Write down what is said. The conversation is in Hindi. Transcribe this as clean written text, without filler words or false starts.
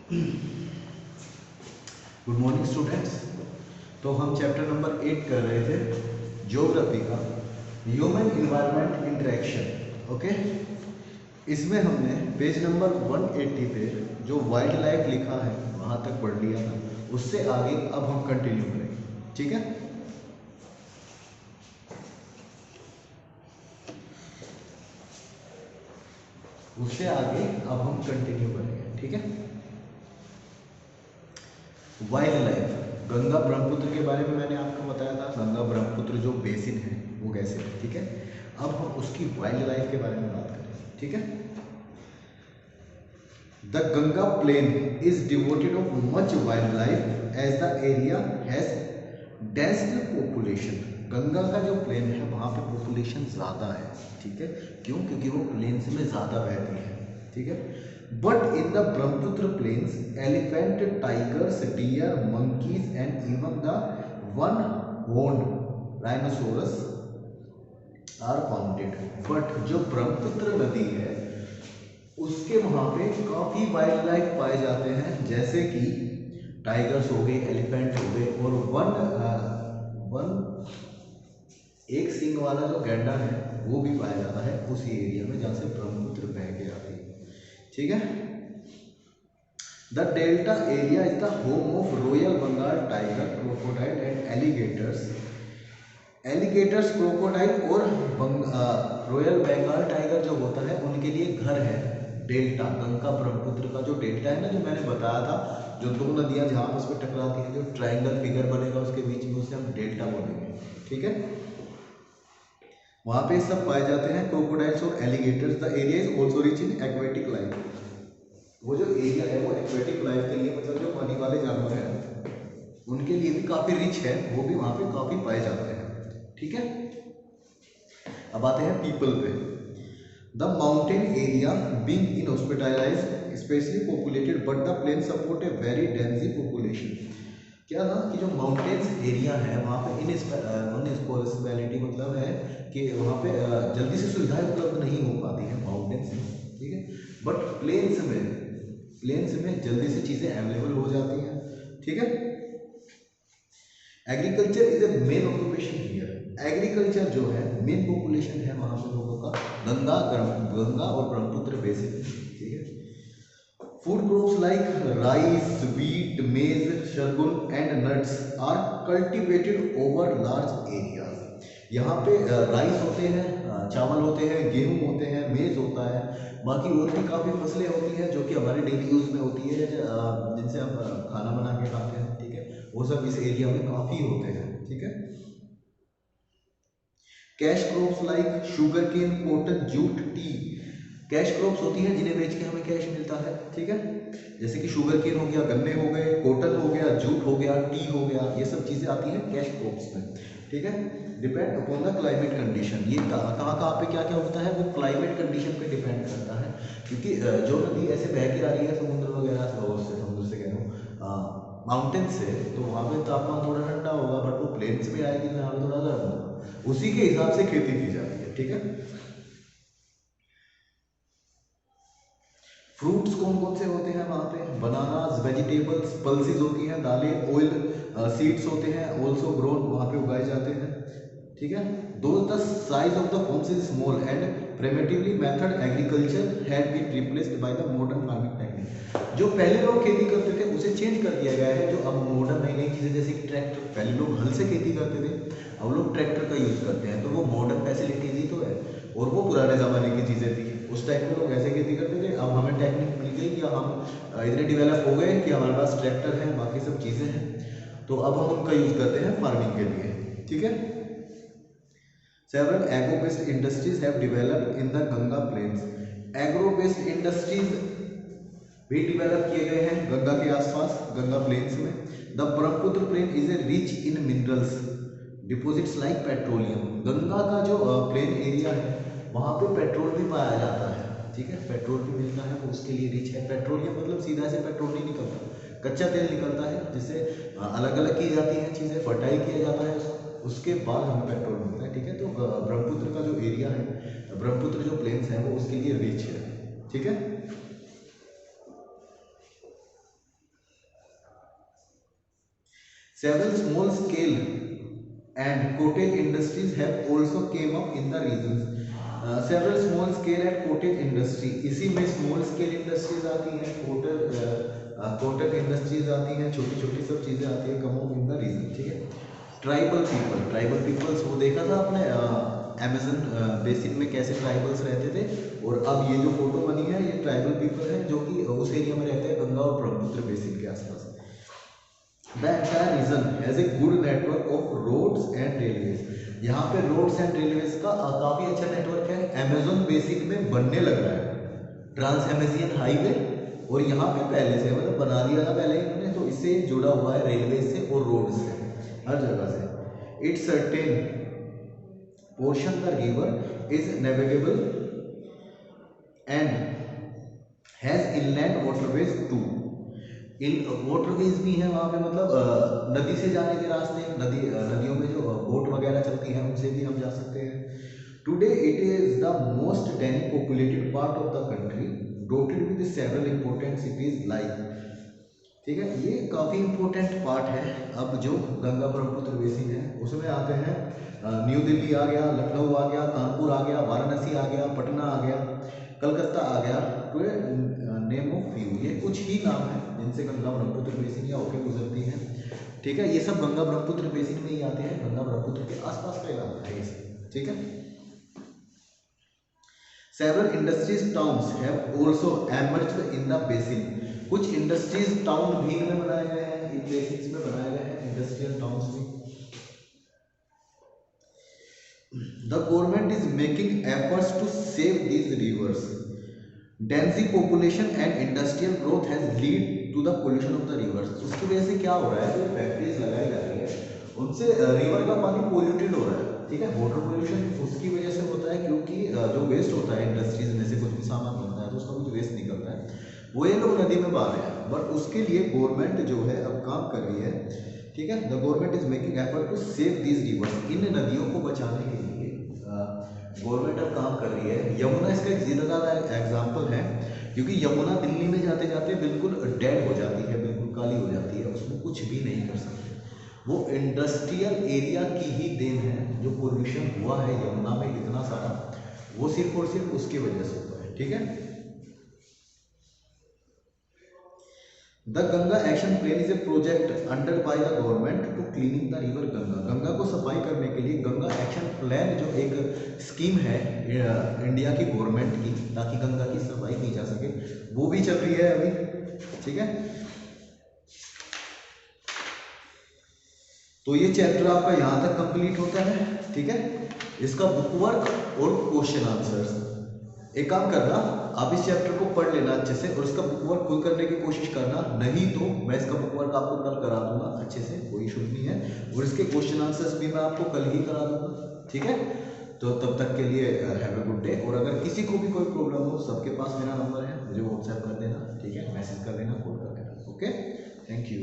Good morning students. तो हम चैप्टर नंबर 8 कर रहे थे ज्योग्राफी का, ह्यूमन इन्वायरमेंट इंटरेक्शन। ओके, इसमें हमने पेज नंबर 180 पे जो वाइल्ड लाइफ लिखा है वहाँ तक पढ़ लिया था। उससे आगे अब हम कंटिन्यू करेंगे, ठीक है। उससे आगे अब हम कंटिन्यू करेंगे, ठीक है। वाइल्ड लाइफ, गंगा ब्रह्मपुत्र के बारे में मैंने आपको बताया था। गंगा ब्रह्मपुत्र जो बेसिन है वो कैसे है, ठीक है। अब हम उसकी वाइल्ड लाइफ के बारे में बात करें, ठीक है। The Ganga plain is devoted of much wild life as the area has dense population. Ganga का जो प्लेन है वहाँ पे पॉपुलेशन ज़्यादा है, ठीक है। क्यों? क्योंकि वो प्लेन्स में ज़्यादा बहती है, ठीक है। But in the Brahmaputra plains elephant, tigers, deer, monkeys and even the one horned rhinoceros are founded. But जो ब्रह्मपुत्र नदी है उसके वहाँ पे काफ़ी वाइल्ड लाइफ पाए जाते हैं, जैसे कि टाइगर्स हो गए, एलिफेंट हो गए, और वन एक सींग वाला जो गैंडा है वो भी पाया जाता है उसी एरिया में जहाँ से ब्रह्मपुत्र बह के आती है, ठीक है। The delta area is the home of royal Bengal tiger, crocodile and alligators. Alligators, crocodile और रॉयल बंगाल टाइगर जो होता है उनके लिए घर है डेल्टा। गंगा ब्रह्मपुत्र का जो डेल्टा है ना, जो मैंने बताया था, जो दो नदियां जहाँ पर उस पर टकराती हैं, जो ट्रायंगल फिगर बनेगा उसके बीच में, उसे हम डेल्टा बोलेंगे, ठीक है। वहाँ पे सब पाए जाते हैं क्रोकोडाइल्स और alligators. The area is also rich in aquatic life. वो जो एरिया है वो एक्वेटिक लाइफ के लिए, मतलब जो पानी वाले जानवर हैं उनके लिए भी काफ़ी रिच है, वो भी वहाँ पे काफ़ी पाए जाते हैं, ठीक है। अब आते हैं पीपल पे। The mountain area being inhospitalised specially populated but the plain support a very dense population. क्या था कि जो माउंटेन्स एरिया है वहाँ पे इनहॉस्पिटैलिटी मतलब है कि वहाँ पे जल्दी से सुविधाएं उपलब्ध नहीं हो पाती हैं माउंटेन्स में, ठीक है। बट प्लेन्स में जल्दी से चीज़ें अवेलेबल हो जाती हैं, ठीक है। Agriculture is a main occupation here. Agriculture जो है मेन पॉपुलेशन है वहाँ पे लोगों का, गंगा और ब्रह्मपुत्र बेसिन, ठीक है। Food crops like rice, wheat, maize, sugarcane and nuts are cultivated over large areas. यहाँ पे राइस होते हैं, चावल होते हैं, गेहूं होते हैं, मेज होता है, बाकी और भी काफ़ी फसलें होती हैं जो कि हमारे डेली यूज़ में होती है, जिनसे हम खाना बना के खाते हैं, ठीक है। वो सब इस एरिया में काफ़ी होते हैं, ठीक है। Cash crops like sugar cane, cotton, jute, tea. Cash crops होती हैं जिन्हें बेच के हमें कैश मिलता है, ठीक है। जैसे कि शुगर केन हो गया, गन्ने हो गए, कॉटन हो गया, जूट हो गया, टी हो गया, ये सब चीज़ें आती हैं कैश क्रॉप्स में, ठीक है। Depend upon the climate condition. ये कहाँ पे क्या क्या होता है वो क्लाइमेट कंडीशन पे डिपेंड करता है, क्योंकि जो नदी ऐसे बह के आ रही है समुद्र वगैरह से, समुद्र से कह रहा हूँ, माउंटेन से, तो वहाँ पे तापमान थोड़ा ठंडा होगा, बट वो प्लेन्स में आएगी तो यहाँ पे थोड़ा गर्म होगा, उसी के हिसाब से खेती की जाती है, ठीक है। फ्रूट्स कौन कौन से होते हैं वहाँ पे? बनानास, वेजिटेबल्स, पल्सेस होती हैं, दालें, ऑयल, सीड्स होते हैं, ऑल्सो ग्रोन, वहाँ पे उगाए जाते हैं, ठीक है। Though the size of the homes is small and primitively method agriculture had been replaced by the modern farming technique. जो पहले लोग खेती करते थे उसे चेंज कर दिया गया है, जो अब मॉडर्न नई नई चीज़ें, जैसे कि ट्रैक्टर, पहले लोग हल से खेती करते थे, अब लोग ट्रैक्टर का यूज़ करते हैं, तो वो मॉडर्न फैसिलिटीज ही तो है, और वो पुराने ज़माने की चीज़ें थी। उस टाइम में लोग ऐसे खेती करते थे, अब हमें टेक्निक मिल गई कि हम इतने डेवलप हो गए कि हमारे पास ट्रैक्टर है, बाकी सब चीज़ें हैं, तो अब हम उनका यूज़ करते हैं फार्मिंग के लिए, ठीक है। Several agro-based industries have developed in the Ganga plains. Agro-based industries भी डेवलप किए गए हैं गंगा के आसपास, गंगा प्लेन्स में। The Brahmaputra plain is a rich in minerals deposits like petroleum. Ganga का जो प्लेन एरिया है वहाँ पे पेट्रोल भी पाया जाता है, ठीक है, पेट्रोल भी मिलता है, वो उसके लिए रिच है। पेट्रोलियम मतलब सीधा से पेट्रोल नहीं निकलता, कच्चा तेल निकलता है, जिससे अलग अलग की जाती हैं चीज़ें, फर्टाइल किया जाता है उसके बाद हमें पेट्रोल मिलता है, ठीक है। तो ब्रह्मपुत्र का जो एरिया है, ब्रह्मपुत्र जो प्लेन्स है वो उसके लिए रिच है, ठीक है। Several small scale and cottage industries have also came up in the regions. Several small scale and cottage industry, इसी में small scale industries आती हैं, cottage industries आती हैं, छोटी छोटी सब चीज़ें आती हैं, come up in the region, ठीक है। ट्राइबल पीपल्स वो देखा था आपने अमेजन बेसिन में कैसे ट्राइबल्स रहते थे, और अब ये जो फोटो बनी है ये ट्राइबल पीपल है जो कि उस एरिया में रहते हैं गंगा और ब्रह्मपुत्र बेसिन के आसपास। The entire region has a good network of roads and railways. यहाँ पे रोड्स एंड रेलवेज का काफ़ी अच्छा नेटवर्क है, अमेजोन बेसिन में बनने लग रहा है ट्रांस अमेजियन हाईवे, और यहाँ पे पहले से मतलब बना दिया था पहले इन्होंने, तो इससे जुड़ा हुआ है रेलवे से और रोड से, हर जगह से। It's certain portion the river is navigable and has inland waterways too. इन वाटरवेज भी हैं वहाँ पे, मतलब नदी से जाने के रास्ते, नदियों में जो बोट वगैरह चलती हैं उनसे भी हम जा सकते हैं। Today it is the most dense populated part of the country, dotted with several important cities like, ठीक है, ये काफ़ी इंपॉर्टेंट पार्ट है। अब जो गंगा ब्रह्मपुत्र बेसिन है उसमें आते हैं न्यू दिल्ली आ गया, लखनऊ आ गया, कानपुर आ गया, वाराणसी आ गया, पटना आ गया, कलकत्ता आ गया, टू नेम ऑफ फ्यू। ये कुछ ही नाम है जिनसे गंगा ब्रह्मपुत्र बेसिन या होके गुजरती है, ठीक है। ये सब गंगा ब्रह्मपुत्र बेसिन में ही आते हैं, गंगा ब्रह्मपुत्र के आसपास का इलाका है ये सब, ठीक है। Several industries towns have also emerged in the basin. कुछ इंडस्ट्रीज टाउन भी इनमें बनाए गए हैं, इन बेसिन्स में बनाए गए हैं इंडस्ट्रियल टाउन्स भी। The government is making efforts to save these rivers. Dense population and industrial growth has lead to the pollution of the rivers. उसकी वजह से क्या हो रहा है, जो फैक्ट्रीज लगाई जा रही है उनसे रिवर का पानी पोल्यूटेड हो रहा है, ठीक है। वाटर पोल्यूशन उसकी वजह से होता है क्योंकि जो वेस्ट होता है इंडस्ट्रीज में से कुछ भी सामान बनता है तो उसका कुछ वेस्ट निकलता है, वो ये लोग नदी में बहा रहे हैं। बट उसके लिए गवर्नमेंट जो है अब काम कर रही है, ठीक है। The government is making effort to save these rivers. इन नदियों को बचाने के लिए गवर्नमेंट अब काम कर रही है। यमुना इसका एक ज़्यादा एग्जाम्पल है, क्योंकि यमुना दिल्ली में जाते जाते बिल्कुल डेड हो जाती है, बिल्कुल काली हो जाती है, उसमें कुछ भी नहीं कर सकते। वो इंडस्ट्रियल एरिया की ही देन है, जो पोल्यूशन हुआ है यमुना में इतना सारा, वो सिर्फ और सिर्फ उसकी वजह से हुआ है, ठीक है। The Ganga action plan is a project under by the government to cleaning the river Ganga. Ganga को सफाई करने के लिए गंगा एक्शन प्लान जो एक स्कीम है इंडिया की गवर्नमेंट की, ताकि गंगा की सफाई की जा सके, वो भी चल रही है अभी, ठीक है। तो ये चैप्टर आपका यहाँ तक कंप्लीट होता है, ठीक है। इसका बुक वर्क और क्वेश्चन आंसर्स, एक काम करना, आप इस चैप्टर को पढ़ लेना अच्छे से और इसका बुक वर्क खुद करने की कोशिश करना, नहीं तो मैं इसका बुक वर्क आपको कल करा दूंगा अच्छे से, कोई इशू नहीं है, और इसके क्वेश्चन आंसर्स भी मैं आपको कल ही करा दूंगा, ठीक है। तो तब तक के लिए हैव ए गुड डे। और अगर किसी को भी कोई प्रॉब्लम हो, सबके पास मेरा नंबर है, मुझे व्हाट्सएप कर देना, ठीक है, मैसेज कर देना, कॉल कर देना, ओके, थैंक यू।